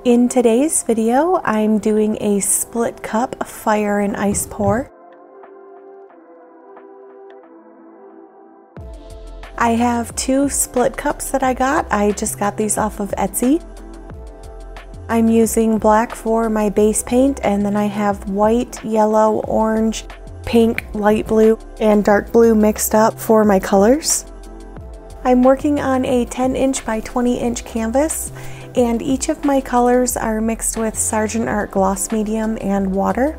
In today's video, I'm doing a split cup fire and ice pour. I have two split cups that I got. I just got these off of Etsy. I'm using black for my base paint, and then I have white, yellow, orange, pink, light blue, and dark blue mixed up for my colors. I'm working on a 10-inch by 20-inch canvas, and each of my colors are mixed with Sargent Art Gloss Medium and water.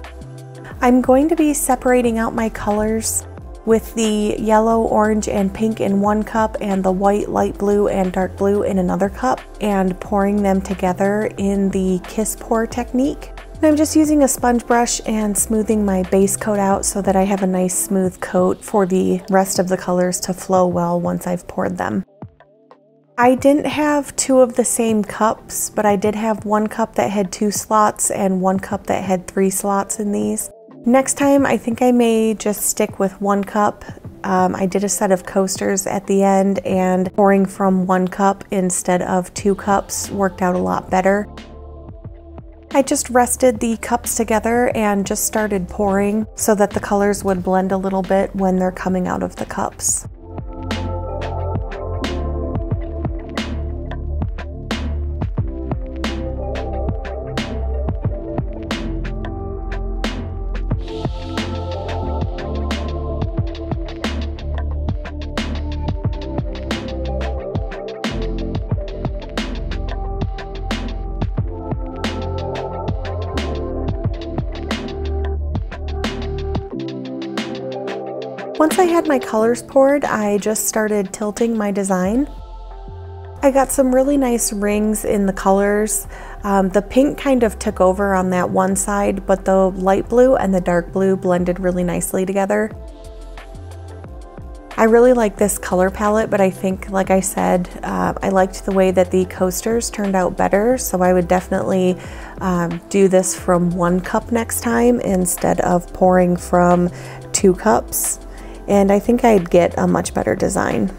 I'm going to be separating out my colors with the yellow, orange, and pink in one cup and the white, light blue, and dark blue in another cup, and pouring them together in the kiss pour technique. And I'm just using a sponge brush and smoothing my base coat out so that I have a nice smooth coat for the rest of the colors to flow well once I've poured them. I didn't have two of the same cups, but I did have one cup that had 2 slots and one cup that had 3 slots in these. Next time, I think I may just stick with 1 cup. I did a set of coasters at the end, and pouring from 1 cup instead of 2 cups worked out a lot better. I just rested the cups together and just started pouring so that the colors would blend a little bit when they're coming out of the cups. Once I had my colors poured, I just started tilting my design. I got some really nice rings in the colors. The pink kind of took over on that one side, but the light blue and the dark blue blended really nicely together. I really like this color palette, but I think, like I said, I liked the way that the coasters turned out better, so I would definitely do this from 1 cup next time instead of pouring from 2 cups. And I think I'd get a much better design.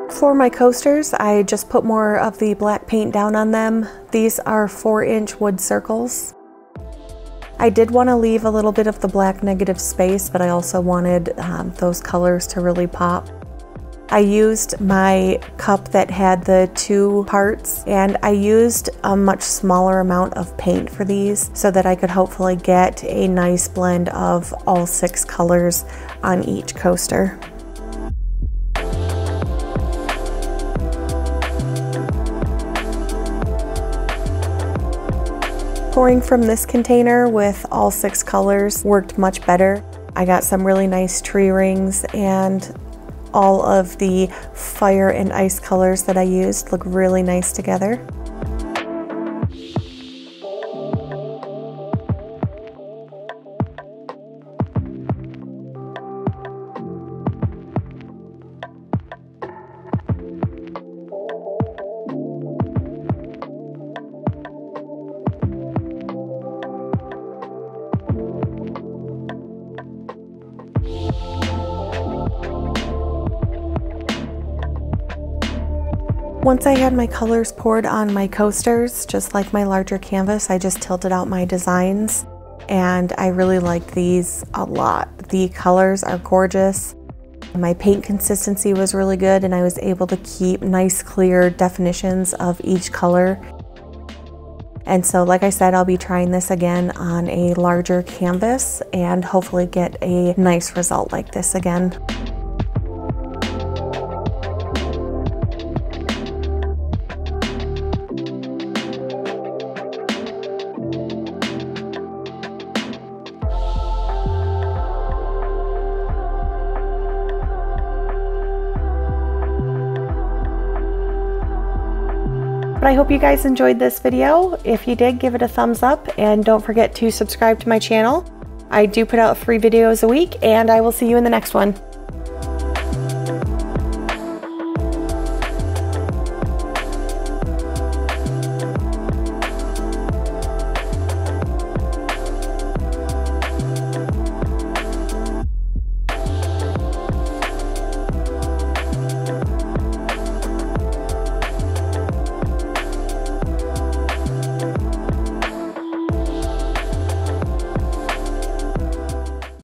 For my coasters, I just put more of the black paint down on them. These are 4-inch wood circles. I did want to leave a little bit of the black negative space, but I also wanted those colors to really pop. I used my cup that had the 2 parts, and I used a much smaller amount of paint for these so that I could hopefully get a nice blend of all 6 colors on each coaster. Pouring from this container with all 6 colors worked much better. I got some really nice tree rings, and all of the fire and ice colors that I used look really nice together. Once I had my colors poured on my coasters, just like my larger canvas, I just tilted out my designs, and I really like these a lot. The colors are gorgeous. My paint consistency was really good, and I was able to keep nice clear definitions of each color. And so, like I said, I'll be trying this again on a larger canvas and hopefully get a nice result like this again. But I hope you guys enjoyed this video. If you did, give it a thumbs up and don't forget to subscribe to my channel. I do put out 3 videos a week, and I will see you in the next one.